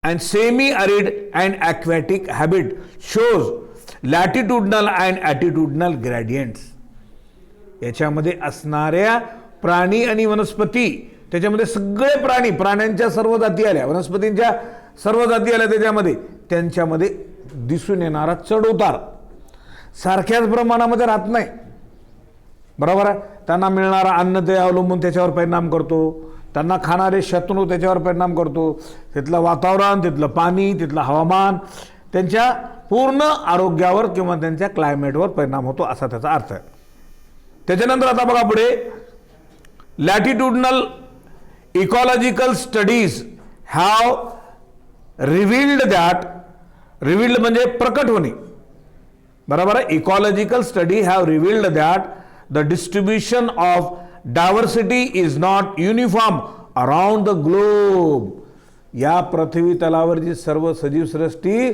and semi-arid and aquatic habit shows latitudinal and attitudinal gradients. याच्यामध्ये असणाऱ्या प्राणी आणि वनस्पती, त्याच्यामध्ये सगळे प्राण्यांच्या सर्व जाती आल्या, वनस्पतींच्या सर्व जाती आल्या, त्याच्यामध्ये त्यांच्यामध्ये दिसून येणारा चढ उतार सारख्याच प्रमाणामध्ये राहत नाही. बरोबर आहे. त्यांना मिळणारा अन्न ते अवलंबून त्याच्यावर परिणाम करतो, त्यांना खाणारे शत्रू त्याच्यावर परिणाम करतो, तिथलं वातावरण, तिथलं पाणी, तिथलं हवामान त्यांच्या पूर्ण आरोग्यावर किंवा त्यांच्या क्लायमेटवर परिणाम होतो, असा त्याचा अर्थ आहे. त्याच्यानंतर आता बघा पुढे, latitudinal ecological studies have revealed that, revealed म्हणजे प्रकट होणे, बरोबर आहे. Ecological study have revealed that the distribution of diversity is not uniform around the globe. या पृथ्वी तलावरची सर्व सजीव सृष्टी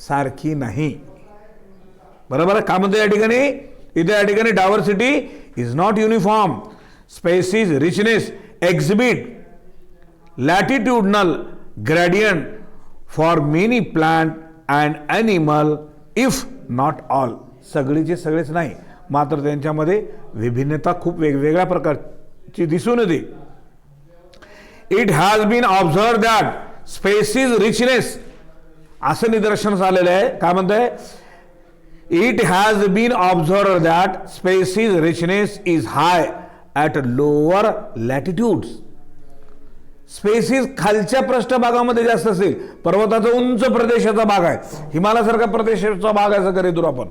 सारखी नाही. बरोबर आहे. का म्हणतो या ठिकाणी, इथे या ठिकाणी diversity is not uniform, species richness exhibit latitudinal gradient for many plant and animal if not all. सगळीचे सगळेच नाही, मात्र त्यांच्यामध्ये विभिन्नता खूप वेगवेगळ्या प्रकारची दिसून येते. It has been observe that species richness, असं निदर्शनास आलेलं आहे. काय म्हणतंय, it has been observe that species richness is high at lower latitudes. Species खालच्या पृष्ठभागामध्ये जास्त असेल, पर्वताचा उंच प्रदेशाचा भाग आहे, हिमालयासारखा प्रदेशाचा भाग आहे असं करीतो आपण,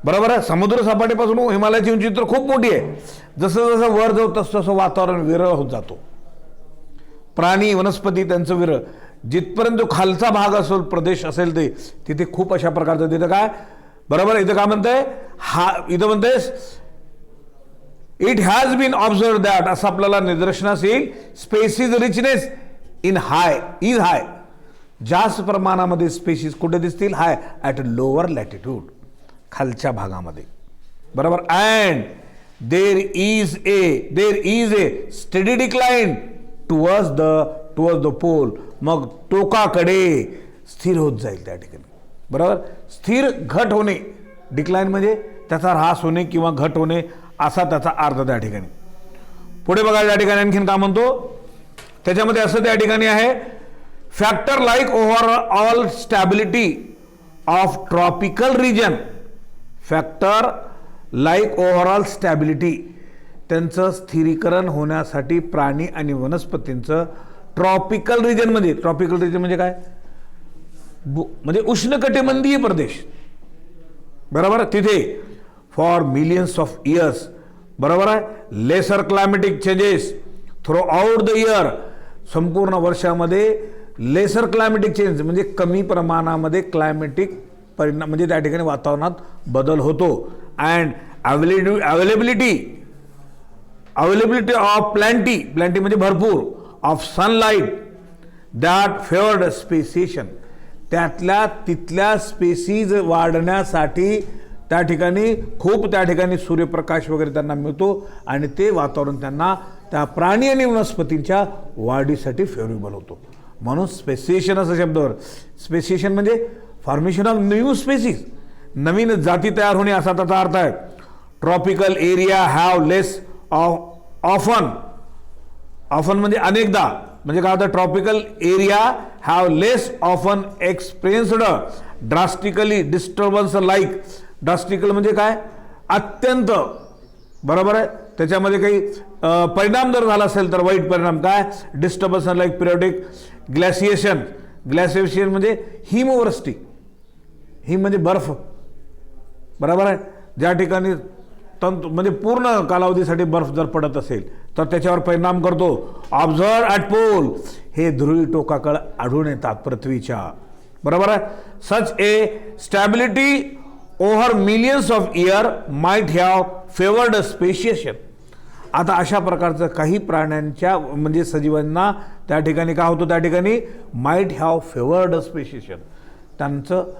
बरोबर आहे. समुद्र सपाटीपासून हिमालयाची उंची तर खूप मोठी आहे. जसं जसं वर जाऊ तसं तसं वातावरण विरळ होत जातो, प्राणी वनस्पती त्यांचं विरळ. जिथपर्यंत जो खालचा भाग असेल, प्रदेश असेल, ते तिथे खूप अशा प्रकारचं, तिथं काय बरोबर. इथं काय म्हणतंय, इथं म्हणतंय it has been observe that, असं आपल्याला निदर्शनास येईल, species richness in high is high, जास्त प्रमाणामध्ये स्पेसिस कुठे दिसतील, हाय ॲट लोअर लॅटिट्यूड, खालच्या भागामध्ये, बरोबर. And there is a steady decline towards the pole, मग टोकाकडे स्थिर होत जाईल त्या ठिकाणी, बरोबर. स्थिर घट होणे, डिक्लाइन म्हणजे त्याचा ऱ्हास होणे किंवा घट होणे, असा त्याचा अर्थ त्या ठिकाणी. पुढे बघा त्या ठिकाणी आणखीन काय म्हणतो, त्याच्यामध्ये असं त्या ठिकाणी आहे, factor like overall stability of tropical region, factor like overall stability, त्यांचं स्थिरीकरण होण्यासाठी प्राणी आणि वनस्पतींचं ट्रॉपिकल रिजनमध्ये, ट्रॉपिकल रिजन म्हणजे काय, म्हणजे उष्णकटिबंधीय प्रदेश, बरोबर. तिथे फॉर मिलियन्स ऑफ इयर्स, बरोबर आहे, lesser climatic changes throughout the year, संपूर्ण वर्षामध्ये लेसर क्लायमेटिक चेंज म्हणजे कमी प्रमाणामध्ये क्लायमेटिक परिणाम, म्हणजे त्या ठिकाणी वातावरणात बदल होतो. अँड अवेलेबिलिटी ऑफ प्लॅन्टी म्हणजे भरपूर, of sunlight that favoured speciation, त्यातल्या तिथल्या स्पेसीज वाढण्यासाठी त्या ठिकाणी खूप त्या ठिकाणी सूर्यप्रकाश वगैरे त्यांना मिळतो आणि ते वातावरण त्यांना त्या प्राणी आणि वनस्पतींच्या वाढीसाठी फेवरेबल होतो. म्हणून स्पेसिएशन असा शब्दावर, स्पेसिएशन म्हणजे फॉर्मेशन ऑफ न्यू स्पेसीज, नवीन जाती तयार होणे असा त्याचा अर्थ आहे. Tropical area have less often म्हणजे अनेकदा, म्हणजे काय होतं, tropical area have less often experienced drastically disturbance like, drastical म्हणजे काय, अत्यंत, बरोबर आहे. त्याच्यामध्ये काही परिणाम जर झाला असेल तर वाईट परिणाम, काय, डिस्टर्बन्स लाईक पिरियडिक ग्लॅसिएशन, ग्लॅसिएशन म्हणजे हिमवृष्टी, हिम म्हणजे बर्फ, बरोबर आहे. ज्या ठिकाणी म्हणजे पूर्ण कालावधीसाठी बर्फ जर पडत असेल तर त्याच्यावर परिणाम करतो. ऑब्झर्व ॲट पोल, हे ध्रुवी टोकाकडे आढळून येतात पृथ्वीच्या, बरोबर आहे. Such a stability over millions of year might have favoured speciation. आता अशा प्रकारचं काही प्राण्यांच्या म्हणजे सजीवांना त्या ठिकाणी काय होतं, त्या ठिकाणी माइट हॅव फेवर्ड स्पेसिएशन, त्यांचं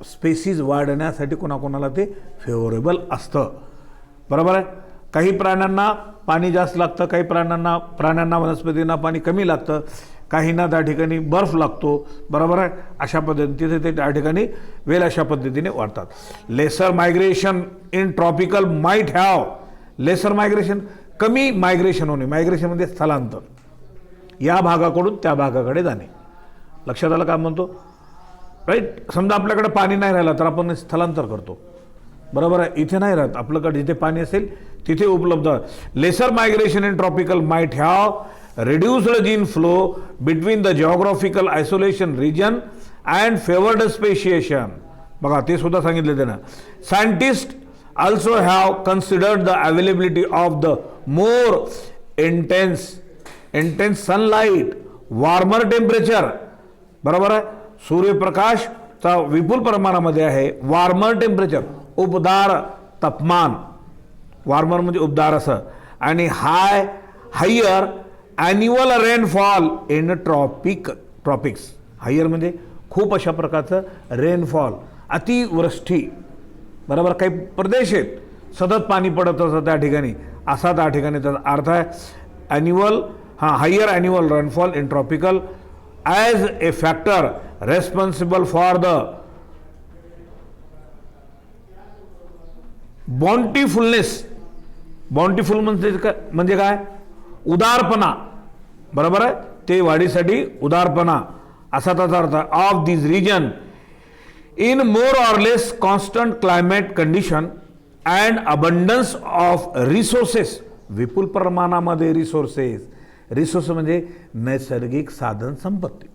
स्पेसीज वाढण्यासाठी कोणाकोणाला ते फेवरेबल असतं, बरोबर आहे. काही प्राण्यांना पाणी जास्त लागतं, काही प्राण्यांना वनस्पतींना पाणी कमी लागतं, काहींना त्या ठिकाणी बर्फ लागतो, बरोबर आहे. अशा पद्धतीने ते त्या ठिकाणी वेल अशा पद्धतीने वाढतात. Lesser migration in tropical might have, lesser migration कमी मायग्रेशन होणे, मायग्रेशन म्हणजे स्थलांतर, या भागाकडून त्या भागाकडे जाणे. लक्षात आलं काय म्हणतो, राईट. समजा आपल्याकडे पाणी नाही राहिलं तर आपण स्थलांतर करतो, बरोबर आहे. इथे नाही राहत, आपल्याकडे जिथे पाणी असेल तिथे उपलब्ध. Lesser migration in tropical might have reduced gene flow between the geographical isolation region and favored speciation. बघा ते सुद्धा सांगितले त्यांना. Scientists also have considered the availability of the more intense sunlight, warmer temperature, बरोबर आहे. सूर्यप्रकाशचा विपुल प्रमाणामध्ये आहे, वार्मर टेम्परेचर उबदार तापमान, वार्मर म्हणजे उबदार असं, आणि higher annual rainfall in tropics. Higher म्हणजे खूप अशा प्रकारचं रेनफॉल, अतिवृष्टी, बरोबर. काही प्रदेश आहेत सतत पाणी पडत असतं त्या ठिकाणी, असा त्या ठिकाणी त्याचा अर्थ आहे. Annual higher annual rainfall in tropical as a factor responsible for the bountifulness. Bountiful म्हणजे काय, उदारपणा, बरोबर आहे. ते वाढीसाठी उदारपणा असा त्याचा अर्थ. Of this region in more or less constant climate condition and abundance of resources, विपुल प्रमाणामध्ये रिसोर्स म्हणजे नैसर्गिक साधन संपत्ती,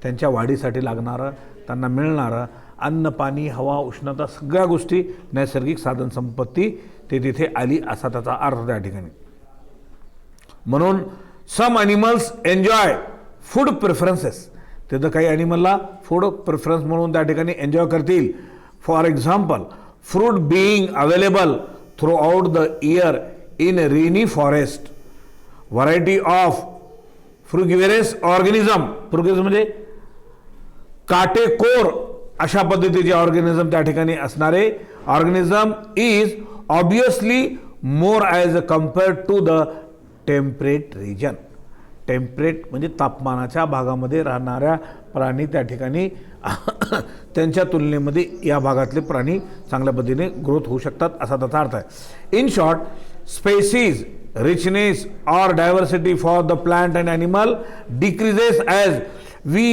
त्यांच्या वाढीसाठी लागणारं, त्यांना मिळणारं अन्न, पाणी, हवा, उष्णता, सगळ्या गोष्टी नैसर्गिक साधन संपत्ती ते तिथे आली असा त्याचा अर्थ त्या ठिकाणी. म्हणून some animals enjoy food preferences, तिथं काही ॲनिमलला फूड प्रेफरन्स म्हणून त्या ठिकाणी एन्जॉय करतील. For example fruit being available throughout the year in rainy forest, variety of frugivorous organism, frugivorous म्हणजे काटेकोर अशा पद्धतीचे ऑर्गॅनिझम त्या ठिकाणी असणारे organism is obviously more as compared to the temperate region. Temperate म्हणजे तापमानाच्या भागामध्ये राहणाऱ्या प्राणी त्या ठिकाणी त्यांच्या तुलनेमध्ये या भागातले प्राणी चांगल्या पद्धतीने ग्रोथ होऊ शकतात असा त्याचा अर्थ आहे. In short, species richness or diversity for the plant and animal decreases as we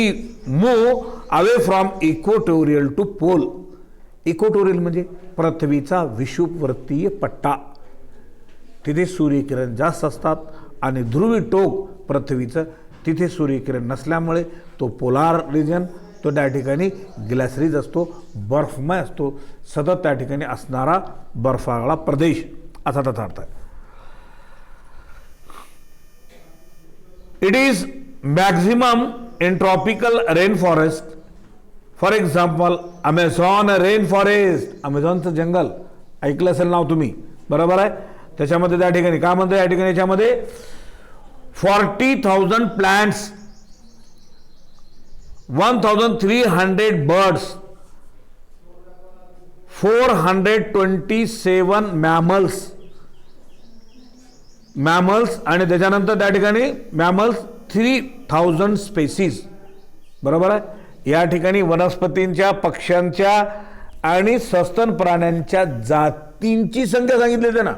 move away from equatorial to pole. Equatorial म्हणजे पृथ्वीचा विषुववृत्तीय पट्टा, तिथे सूर्यकिरण जास्त असतात, आणि ध्रुवी टोक पृथ्वीचं तिथे सूर्यकिरण नसल्यामुळे तो पोलार रिजन, तो त्या ठिकाणी ग्लॅसरीज असतो, बर्फमय असतो, सतत त्या ठिकाणी असणारा बर्फाळा प्रदेश असा त्याचा अर्थ आहे. It is maximum in tropical rainforest. For example, Amazon rainforest, अमेझॉनचं जंगल ऐकलं असेल नाव तुम्ही, बरोबर आहे. त्याच्यामध्ये त्या ठिकाणी काय म्हणतं, या ठिकाणी याच्यामध्ये 40,000 प्लांट्स, 1,300 बर्ड्स, 427 मॅमल्स आणि त्याच्यानंतर त्या ठिकाणी मॅमल्स 3,000 स्पेसीज, बरोबर आहे. या ठिकाणी वनस्पतींच्या, पक्ष्यांच्या आणि सस्तन प्राण्यांच्या जातींची संख्या सांगितली आहे ना.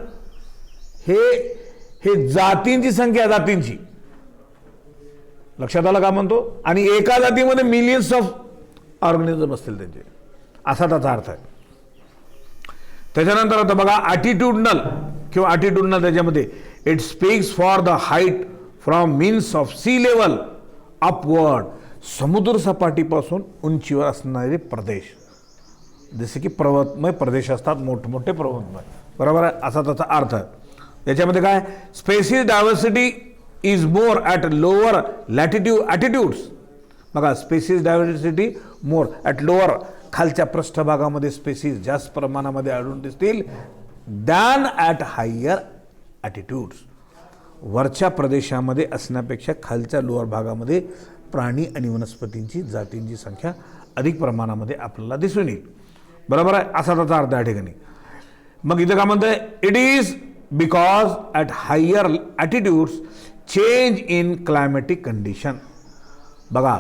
हे जातींची संख्या, जातींची लक्षात आलं का म्हणतो. आणि एका जातीमध्ये मिलियन्स ऑफ ऑर्गॅनिझम असतील त्यांचे, असा त्याचा अर्थ आहे. त्याच्यानंतर आता बघा ॲटिट्यूडनल किंवा ॲटिट्यूडनल, त्याच्यामध्ये it speaks for the height from means of sea level upward, समुद्र सपाटीपासून उंचीवर असणारे प्रदेश, जसे की पर्वतमय प्रदेश असतात, मोठमोठे पर्वतमय, बरोबर आहे, असा त्याचा अर्थ आहे. याच्यामध्ये काय, species diversity is more at lower altitudes. बघा species diversity more at lower, खालच्या पृष्ठभागामध्ये स्पेसीज जास्त प्रमाणामध्ये आढळून दिसतील दॅन ॲट हायर ॲटिट्यूड्स. वरच्या प्रदेशामध्ये असण्यापेक्षा खालच्या लोअर भागामध्ये प्राणी आणि वनस्पतींची जातींची संख्या अधिक प्रमाणामध्ये आपल्याला दिसून येईल, बरोबर आहे, असा त्याचा अर्थ या ठिकाणी. मग इथं काय म्हणतंय, it is because at higher altitudes change in climatic condition. बघा,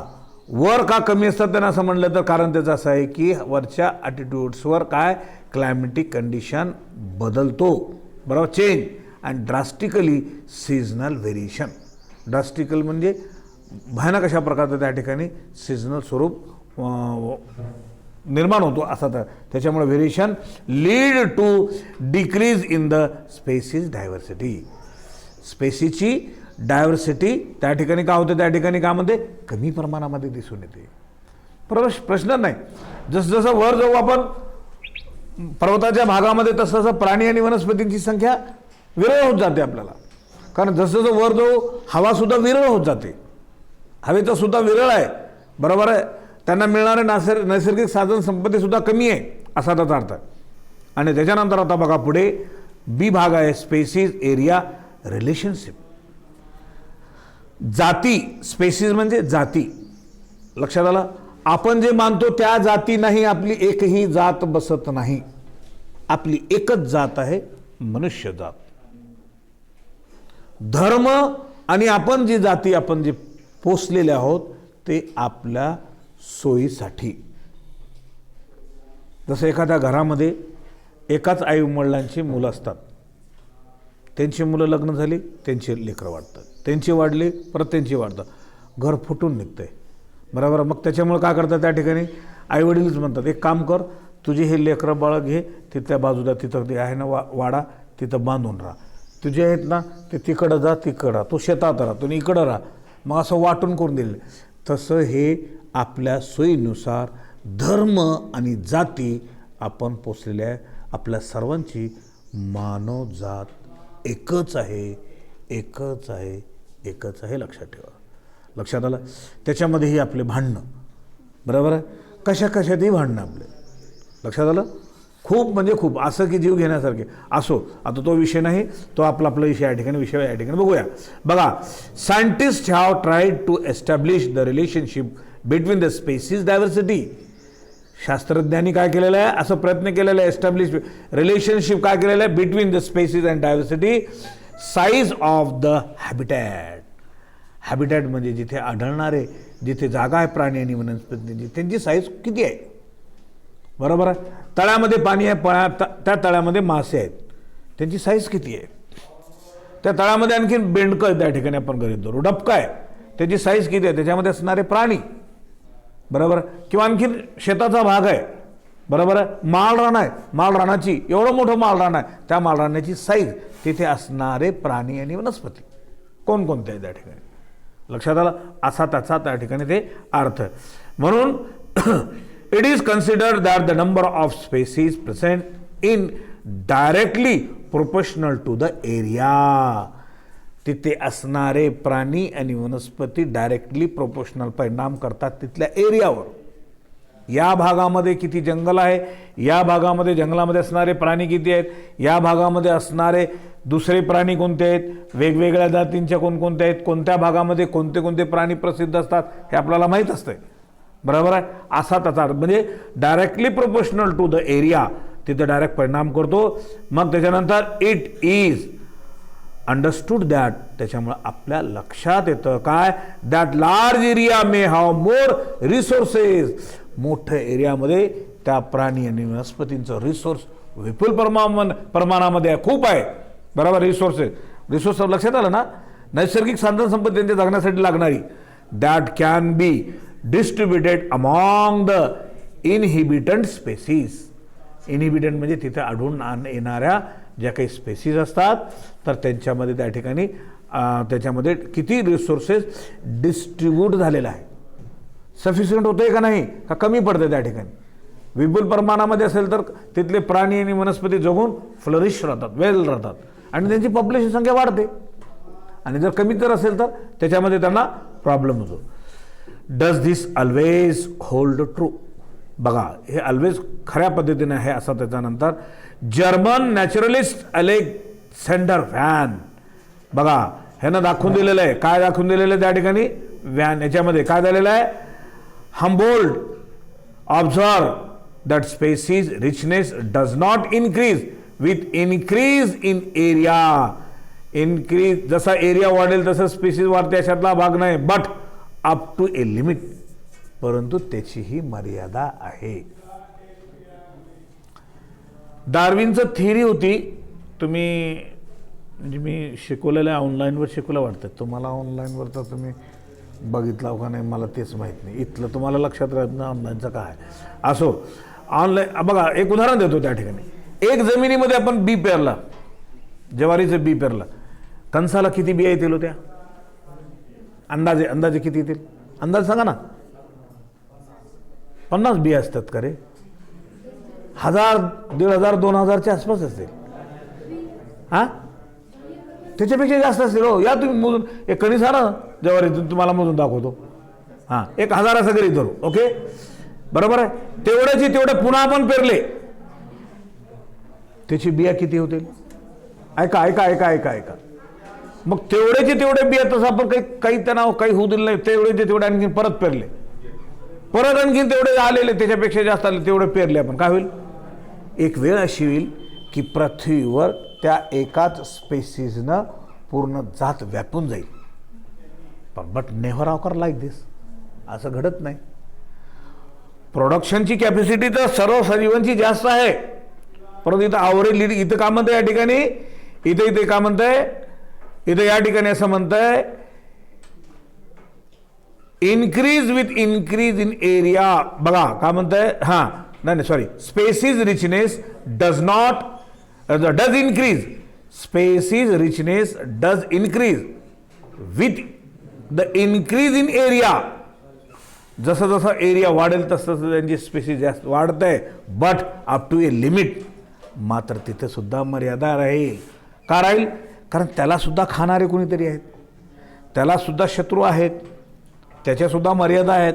वर का कमी असतात त्यांना असं म्हणलं तर कारण त्याचं असं आहे की वरच्या ॲटिट्यूड्सवर काय क्लायमेटिक कंडिशन बदलतो, बरोबर, change and drastically seasonal variation. Drastical म्हणजे भयानक अशा प्रकारचं त्या ठिकाणी सीझनल स्वरूप निर्माण होतो असा. तर त्याच्यामुळे variation lead to decrease in the species diversity. स्पेसीची डायव्हर्सिटी त्या ठिकाणी का होते, त्या ठिकाणी का म्हणते कमी प्रमाणामध्ये दिसून येते. प्रश्न नाही. जसं वर जाऊ आपण पर्वताच्या भागामध्ये तसं प्राणी आणि वनस्पतींची संख्या विरळ होत जाते आपल्याला. कारण जसं वर जाऊ हवा सुद्धा विरळ होत जाते. हवेचं सुद्धा विरळ आहे, बरोबर आहे. त्यांना मिळणारे नैसर्गिक साधन संपत्ती सुद्धा कमी आहे असा त्याचा अर्थ. आणि त्याच्यानंतर आता बघा पुढे बी भाग आहे स्पेसीज एरिया रिलेशनशिप. जाती, स्पेसीज म्हणजे जाती. लक्षात आलं. आपण जे मानतो त्या जाती नाही, आपली एकही जात बसत नाही. आपली एकच जात आहे, मनुष्य जात. धर्म आणि आपण जी जाती आपण जे पोचलेले आहोत ते आपल्या सोयीसाठी. जसं एखाद्या घरामध्ये एकाच आई वडिलांची मुलं असतात. त्यांची मुलं लग्न झाली, त्यांची लेकरं वाढतात, त्यांची वाढली परत त्यांची वाढतात, घर फुटून निघतंय, बरोबर. मग त्याच्यामुळे काय करतात त्या ठिकाणी आईवडीलच म्हणतात एक काम कर, तुझे हे लेकरं बाळं घे, तिथल्या बाजूला तिथं ते आहे ना वाडा, तिथं बांधून राहा. तुझे आहेत ना ते तिकडं जा, तिकडं राहा, तू शेतात राहा, तुम्ही इकडं राहा. मग असं वाटून करून दिलं. तसं हे आपल्या सोयीनुसार धर्म आणि जाती आपण पोचलेल्या आहे. आपल्या सर्वांची मानव जात एकच आहे, एकच आहे, एकच आहे. लक्षात ठेवा. लक्षात आलं. त्याच्यामध्येही आपले भांडणं, बरोबर आहे, कशातही भांडणं आपले. लक्षात आलं. खूप म्हणजे खूप, असं की जीव घेण्यासारखे असो. आता तो विषय नाही, तो आपला विषय या ठिकाणी बघूया. बघा, scientist have tried to establish the relationship between the species diversity. शास्त्रज्ञांनी काय केलेलं आहे, असं प्रयत्न केलेला आहे, एस्टॅब्लिश रिलेशनशिप काय केलेलं आहे between the species and diversity. Size of the habitat. Habitat म्हणजे जिथे आढळणारे, जिथे जागा आहे प्राणी आणि वनस्पतींची, त्यांची साईज किती आहे, बरोबर आहे. तळ्यामध्ये पाणी आहे, त्या तळ्यामध्ये मासे आहेत, त्यांची साईज किती आहे. त्या तळ्यामध्ये आणखीन बेंडकं आहे, त्या ठिकाणी आपण गरीब धरू, डबका आहे, त्याची साईज किती आहे. त्याच्यामध्ये असणारे प्राणी, बरोबर. किंवा आणखीन शेताचा भाग आहे, बरोबर आहे, माळरान आहे, माळरानाची एवढं मोठं माळरान आहे, त्या माळरानाची साईज, तिथे असणारे प्राणी आणि वनस्पती कोणकोणते आहे त्या ठिकाणी. लक्षात आलं. असा त्याचा त्या ठिकाणी ते अर्थ. म्हणून it is considered that the number of species present in directly proportional to the area. तिथे असणारे प्राणी आणि वनस्पती डायरेक्टली प्रोपोर्शनल परिणाम करतात तिथल्या एरियावर. या भागामध्ये किती जंगल आहे, या भागामध्ये जंगलामध्ये असणारे प्राणी किती आहेत, या भागामध्ये असणारे दुसरे प्राणी कोणते आहेत, वेगवेगळ्या जातींच्या कोणकोणत्या आहेत, कोणत्या भागामध्ये कोणते कोणते प्राणी प्रसिद्ध असतात हे आपल्याला माहीत असतंय, बरोबर आहे. असा त्याचा म्हणजे directly proportional to the area, तिथे डायरेक्ट परिणाम करतो. मग त्याच्यानंतर इट इज अंडरस्टूड दॅट, त्याच्यामुळे आपल्या लक्षात येतं काय, that large area may have more resources. मोठ्या एरियामध्ये त्या प्राणी आणि वनस्पतींचं रिसोर्स विपुल प्रमाणामध्ये खूप आहे, बरोबर. रिसोर्स लक्षात आलं ना. नैसर्गिक साधन संपत्ती त्यांच्या जगण्यासाठी लागणारी, that can be distributed among the inhabitant species. Inhabitant म्हणजे तिथे आढळून येणाऱ्या ज्या काही स्पेसीज असतात, तर त्यांच्यामध्ये त्या ठिकाणी त्याच्यामध्ये किती रिसोर्सेस डिस्ट्रीब्यूट झालेला आहे, सफिशियंट होतंय का नाही, का कमी पडतं त्या ठिकाणी. विपुल प्रमाणामध्ये असेल तर तिथले प्राणी आणि वनस्पती जगून फ्लरिश राहतात, वेल राहतात आणि त्यांची पॉप्युलेशन संख्या वाढते. आणि जर कमी तर असेल तर त्याच्यामध्ये त्यांना प्रॉब्लेम होतो. Does this always hold true. बघा, हे ऑलवेज खऱ्या पद्धतीने आहे असं. त्याच्यानंतर जर्मन नॅचरलिस्ट अलेक्झांडर व्हॅन, बघा ह्यानं दाखवून दिलेलं आहे. काय दाखवून दिलेलं आहे त्या ठिकाणी व्हॅन, याच्यामध्ये काय झालेलं आहे, Humboldt observe that species richness does not increase with increase in area. Increase जसा एरिया वाढेल तसं स्पेसीज वाढते अशातला भाग नाही. But up to a limit, परंतु त्याचीही मर्यादा आहे. डार्विनचं थिअरी होती, तुम्ही म्हणजे मी शिकवलेलं आहे, ऑनलाईनवर शिकवलं वाटतं, तुम्हाला ऑनलाईनवर तर तुम्ही बघितला का नाही मला तेच माहीत नाही, इथलं तुम्हाला लक्षात राहत नाही ऑनलाईनचं काय असो. ऑनलाईन बघा, एक उदाहरण देतो. त्या ठिकाणी एक जमिनीमध्ये आपण बी पेरला, ज्वारीचं बी पेरलं, कणसाला किती बिया येतील होत्या? अंदाजे किती येतील? अंदाज सांगा ना. 50 बिया असतात का रे? 1000, 1500, 2000च्या आसपास असतील. हां, त्याच्यापेक्षा जास्त असतील हो. या तुम्ही मोजून, एक कणीस आणा ज्वारीतून, तुम्हाला मोजून दाखवतो. हां, 1000 असं गरीब धरू. ओके, बरोबर आहे. तेवढ्याची तेवढे पुन्हा आपण पेरले, त्याची बिया किती होतील? ऐका ऐका ऐका ऐका ऐका. मग तेवढ्याचे तेवढे बिया, तसं आपण काही त्यांना काही होऊ दिलं नाही, तेवढेचे तेवढे आणखीन परत पेरले, परत आणखीन तेवढे आलेले, त्याच्यापेक्षा जास्त आले, तेवढे पेरले आपण, काय होईल? एक वेळ अशी होईल की पृथ्वीवर त्या एकाच स्पेसिसनं पूर्ण जात व्यापून जाईल. पण बट नेव्हर ऑकर लाईक दिस, असं घडत नाही. प्रोडक्शनची कॅपॅसिटी तर सर्व सजीवांची जास्त आहे, परंतु इथं आवरेज इथं का म्हणतंय या ठिकाणी, इथे का म्हणतंय, इथं या ठिकाणी असं म्हणतंय, increase with increase in area. बघा का म्हणतंय, हां नाही sorry, species richness does not does increase, species richness does increase with the increase in area. जसं जसं एरिया वाढेल तसं तसं त्यांची स्पेसिस जास्त वाढत आहे, but up to a limit. मात्र तिथे सुद्धा मर्यादा राहील. का राहील? कारण त्याला सुद्धा खाणारे कोणीतरी आहेत, त्याला सुद्धा शत्रू आहेत, त्याच्यासुद्धा मर्यादा आहेत.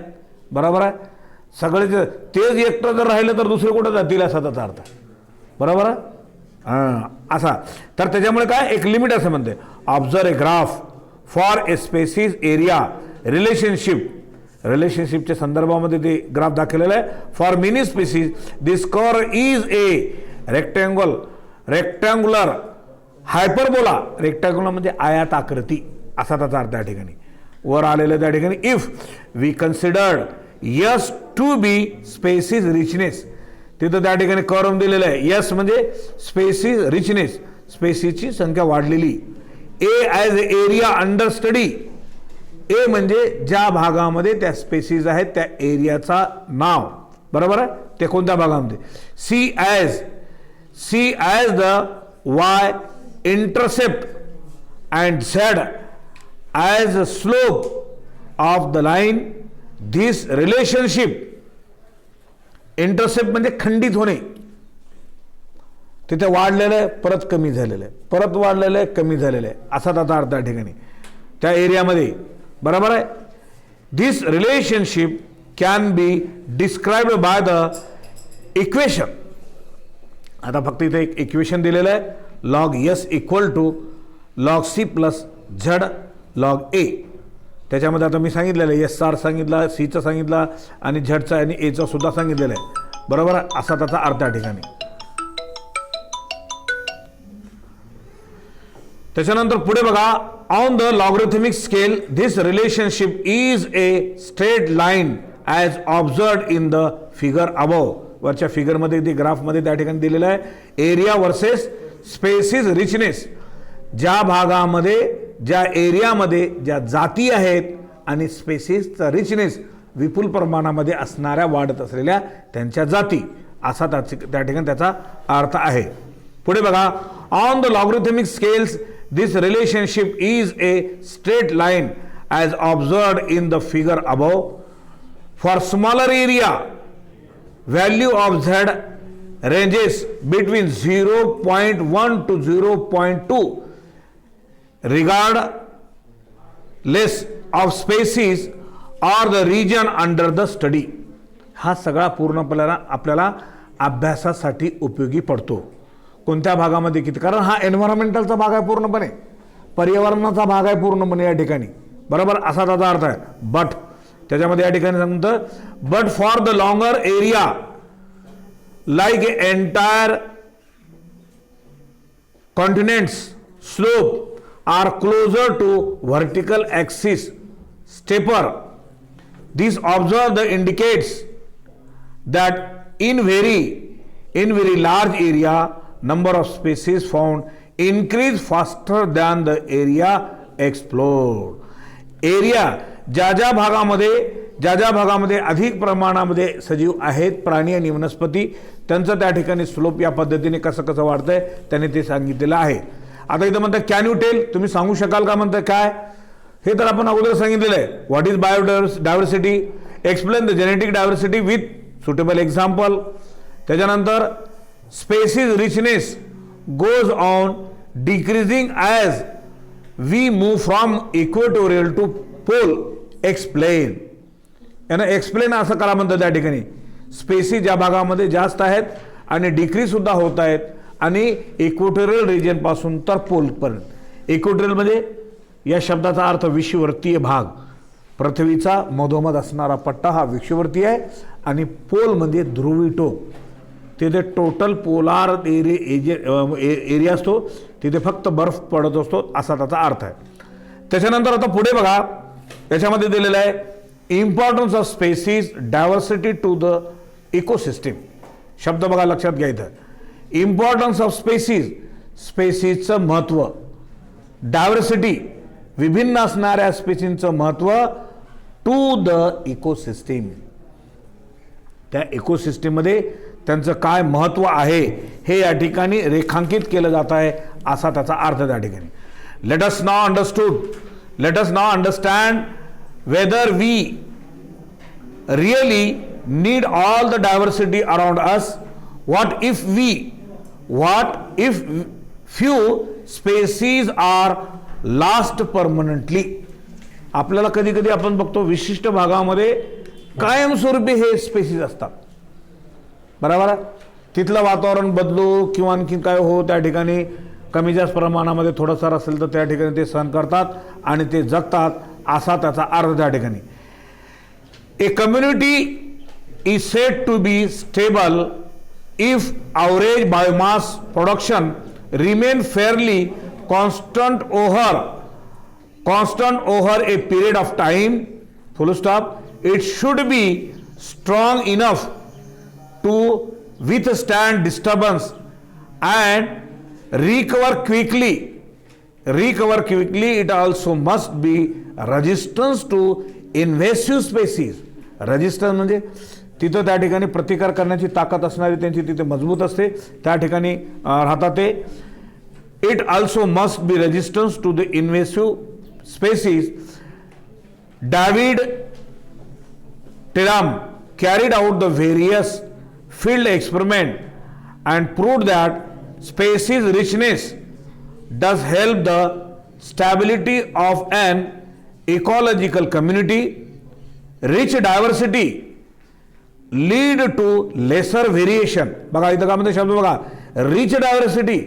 बरोबर आहे. सगळेच तेच एकटं जर राहिलं तर दुसरे कुठं जातील असा त्याचा अर्थ. बरोबर आहे. असा तर त्याच्यामुळे काय, एक लिमिट असं म्हणते. Observe a graph for a species area रिलेशनशिपच्या संदर्भामध्ये ते ग्राफ दाखवलेलं आहे. For many species this curve is a rectangular hyperbola. Rectangular म्हणजे आयात आकृती असा त्याचा अर्थ त्या ठिकाणी वर आलेलं. त्या ठिकाणी if we considered yes to be species richness, तिथं त्या ठिकाणी कर्व दिलेलं आहे. यस म्हणजे स्पेसिस रिचनेस, स्पेसिसची संख्या वाढलेली. ए ॲज एरिया अंडर स्टडी, ए म्हणजे ज्या भागामध्ये त्या स्पेसिस आहेत त्या एरियाचा नाव. बरोबर आहे. ते कोणत्या भागामध्ये? C as the y intercept and z as slope of the line. This relationship, intercept म्हणजे खंडित होणे, तिथे वाढलेलं आहे परत कमी झालेलं आहे, परत वाढलेलं आहे कमी झालेलं आहे, असा त्याचा अर्थ त्या ठिकाणी त्या एरियामध्ये. बरोबर आहे. This relationship can be described by the equation. आता फक्त इथे एक इक्वेशन दिलेलं आहे, log S equal to log C plus Z log A. त्याच्यामध्ये आता मी सांगितलेलं आहे, एस आर सांगितलं, सीचं सांगितलं आणि झडचा आणि एचं सुद्धा सांगितलेलं आहे. बरोबर आहे. असा त्याचा अर्थ त्या ठिकाणी. त्याच्यानंतर पुढे बघा, on the logarithmic scale this relationship is a straight line as observed in the figure above. वरच्या फिगरमध्ये ते ग्राफमध्ये त्या ठिकाणी दिलेलं आहे. एरिया वर्सेस स्पेसिस रिचनेस, ज्या भागामध्ये ज्या एरियामध्ये ज्या जाती आहेत आणि स्पेसिसचा रिचनेस विपुल प्रमाणामध्ये असणाऱ्या वाढत असलेल्या त्यांच्या जाती, असा त्या ठिकाणी त्याचा अर्थ आहे. पुढे बघा, on the logarithmic scales this relationship is a straight line as observed in the figure above. For smaller area, value of z ranges between 0.1 to 0.2 regardless of species or the region under the study. हा सगळा पूर्णपणे आपल्याला अभ्यासासाठी उपयोगी पडतो. कोणत्या भागामध्ये किती, कारण हा एन्व्हायरमेंटलचा भाग आहे पूर्णपणे, पर्यावरणाचा भाग आहे पूर्णपणे या ठिकाणी. बरोबर, असा त्याचा अर्थ आहे. बट त्याच्यामध्ये या ठिकाणी सांगतं, but for the longer area like a entire continents slope are closer to vertical axis steeper This observe the indicates that in very large area, number of species found increase faster than the area explored. Area ज्या ज्या भागामध्ये अधिक प्रमाणामध्ये सजीव आहेत, प्राणी आणि वनस्पती, त्यांचं त्या ठिकाणी स्लोप या पद्धतीने कसं वाढतंय त्यांनी ते सांगितलेलं आहे. आता इथं म्हणतात कॅन यू टेल, तुम्ही सांगू शकाल का म्हणतात काय, हे तर आपण अगोदर सांगितलेलं आहे. What is biodiversity, explain the genetic diversity with suitable example. त्याच्यानंतर species richness goes on decreasing as we move from equatorial to pole. Explain, यानं एक्सप्लेन असं करा म्हणतात त्या ठिकाणी. स्पेसिस ज्या भागामध्ये जास्त आहेत आणि डिक्रीज सुद्धा होत आहेत आणि इक्वेटोरियल रिजन पासून तर पोलपर्यंत. इक्वेटोरियल म्हणजे या शब्दाचा अर्थ विषुववृत्तीय भाग, पृथ्वीचा मधोमध असणारा पट्टा हा विषुववृत्तीय आहे आणि पोल म्हणजे ध्रुवी टोक, तिथे टोटल पोलार एरिया असतो, तिथे फक्त बर्फ पडत असतो असा त्याचा अर्थ आहे. त्याच्यानंतर आता पुढे बघा, याच्यामध्ये दिलेलं आहे importance of species diversity to the ecosystem. शब्द बघा लक्षात घ्यायचं. इम्पॉर्टन्स ऑफ स्पेसिस, स्पेसिसचं महत्त्व, डायव्हर्सिटी विभिन्न असणाऱ्या स्पेसींचं महत्त्व, टू द इकोसिस्टीम त्या इकोसिस्टीममध्ये त्यांचं काय महत्त्व आहे हे या ठिकाणी रेखांकित केलं जात आहे असा त्याचा अर्थ त्या ठिकाणी. Let us now understand whether we really need all the diversity around us. What if few species are lost permanently. आपल्याला कधी कधी आपण बघतो विशिष्ट भागामध्ये कायमस्वरूपी हे स्पेसीज असतात, बरोबर. तिथलं वातावरण बदलू किंवा आणखी काय हो, त्या ठिकाणी कमी जास्त प्रमाणामध्ये थोडंसं असेल तर त्या ठिकाणी ते सहन करतात आणि ते जगतात असा त्याचा अर्थ त्या ठिकाणी. A community is said to be stable if average biomass production remain fairly constant over a period of time, full stop. It should be strong enough to withstand disturbance and recover quickly. It also must be resistance to invasive species. Resistance म्हणजे तिथं त्या ठिकाणी प्रतिकार करण्याची ताकद असणारी त्यांची तिथे मजबूत असते, त्या ठिकाणी राहतात ते. It also must be resistance to the invasive species. David Teram carried out the various field experiment and proved that species richness does help the stability of an ecological community. Rich diversity lead to lesser variation. बघा इथं का म्हणते शब्द बघा, rich diversity,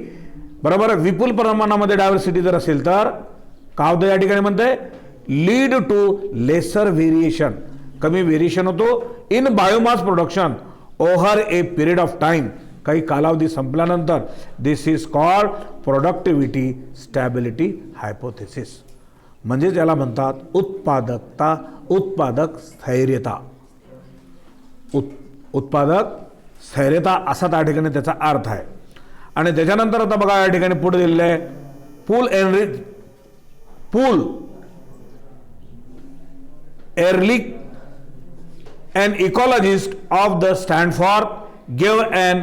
बरोबर. विपुल प्रमाणामध्ये diversity जर असेल तर काय होतं या ठिकाणी म्हणते, लीड टू लेसर व्हेरिएशन, कमी व्हेरिएशन होतो in biomass production over a period of time, काही कालावधी संपल्यानंतर. This is called productivity stability hypothesis. म्हणजे ज्याला म्हणतात उत्पादकता, उत्पादक स्थैर्यता, उत्पादक स्थैर्यता असा त्या ठिकाणी त्याचा अर्थ आहे. आणि त्याच्यानंतर आता बघा या ठिकाणी पुढे दिलेलं आहे पूल एरलिक an ecologist of the Stanford gave an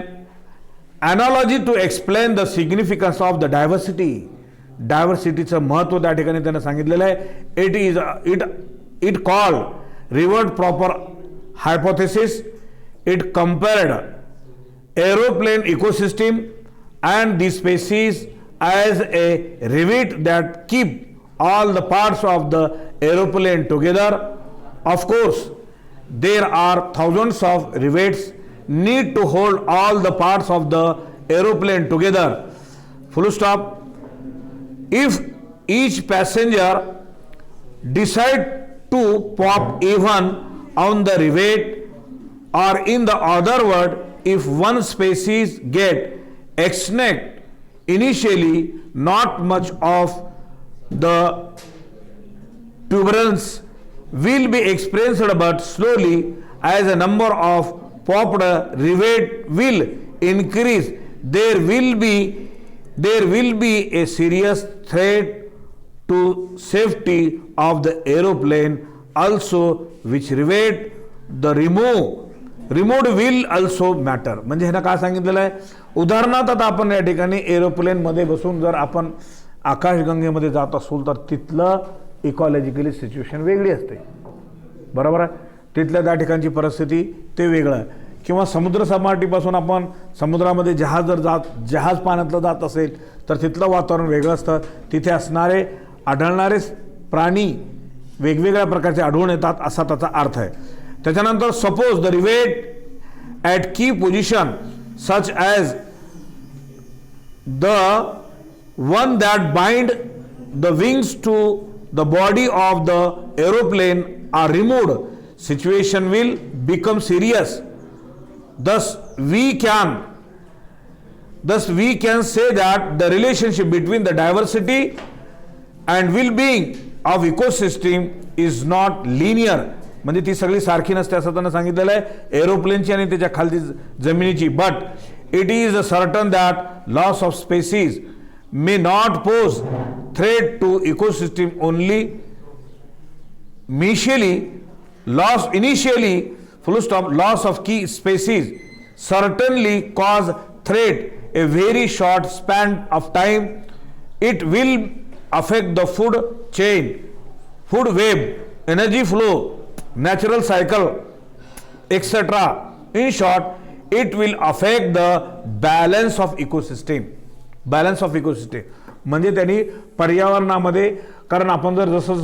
analogy to explain the significance of the diversity. डायव्हर्सिटीचं महत्त्व त्या ठिकाणी त्याने सांगितलेलं आहे. It called revered proper hypothesis. It compared aeroplane ecosystem and the species as a rivet that keep all the parts of the aeroplane together. Of course, there are thousands of rivets need to hold all the parts of the aeroplane together. Full stop. If each passenger decide to pop even on the rivet, or in the other word, if one species get extinct initially, not much of the turbulence will be experienced but slowly as a number of popped rivets will increase. There will be a serious threat to safety of the aeroplane also, which rivet the removed will also matter. म्हणजे ह्यानं काय सांगितलेलं आहे, उदाहरणार्थ आता आपण या ठिकाणी एरोप्लेन मध्ये बसून जर आपण आकाशगंगेमध्ये जात असू तर तिथलं इकॉलॉजिकली सिच्युएशन वेगळी असते, बरोबर आहे. तिथल्या त्या ठिकाणची परिस्थिती ते वेगळं आहे. किंवा समुद्र सपाटीपासून आपण समुद्रामध्ये जहाज पाण्यातलं जात असेल तर तिथलं वातावरण वेगळं असतं. तिथे आढळणारे प्राणी वेगवेगळ्या प्रकारचे आढळून येतात असा त्याचा अर्थ आहे. त्याच्यानंतर suppose the rivet at key position such as the one that bind the wings to the body of the aeroplane are removed, situation will become serious. Thus we can say that the relationship between the diversity and well-being of ecosystem is not linear. म्हणजे ती सगळी सारखी नसते असं त्यांना सांगितलेलं आहे एरोप्लेनची आणि त्याच्या खालची जमिनीची. But it is certain that loss of species may not pose threat to ecosystem only initially full stop, loss of key species certainly cause threat a very short span of time. It will affect the food chain, food web, energy flow, natural cycle, etc. In short, it will affect the balance of ecosystem. म्हणजे त्यांनी पर्यावरणामध्ये, कारण आपण जर जसं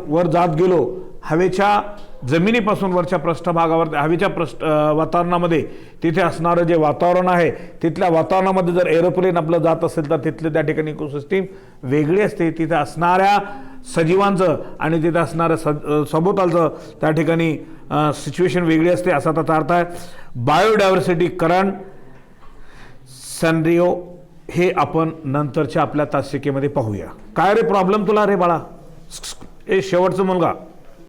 वर जात गेलो हवेच्या जमिनीपासून वरच्या पृष्ठभागावर हवेच्या वातावरणामध्ये तिथे असणारं जे वातावरण आहे तिथल्या वातावरणामध्ये जर एरोप्लेन आपलं जात असेल तर तिथले त्या ठिकाणी इकोसिस्टीम वेगळी असते. तिथे असणाऱ्या सजीवांचं आणि तिथे असणाऱ्या सभोवतालचं त्या ठिकाणी सिच्युएशन वेगळी असते असा त्याचा अर्थ आहे. बायोडायव्हर्सिटी करंट सॅनरिओ हे आपण नंतरच्या आपल्या तासिकेमध्ये पाहूया. काय रे प्रॉब्लेम तुला रे बाळा, हे शेवटचं मुलगा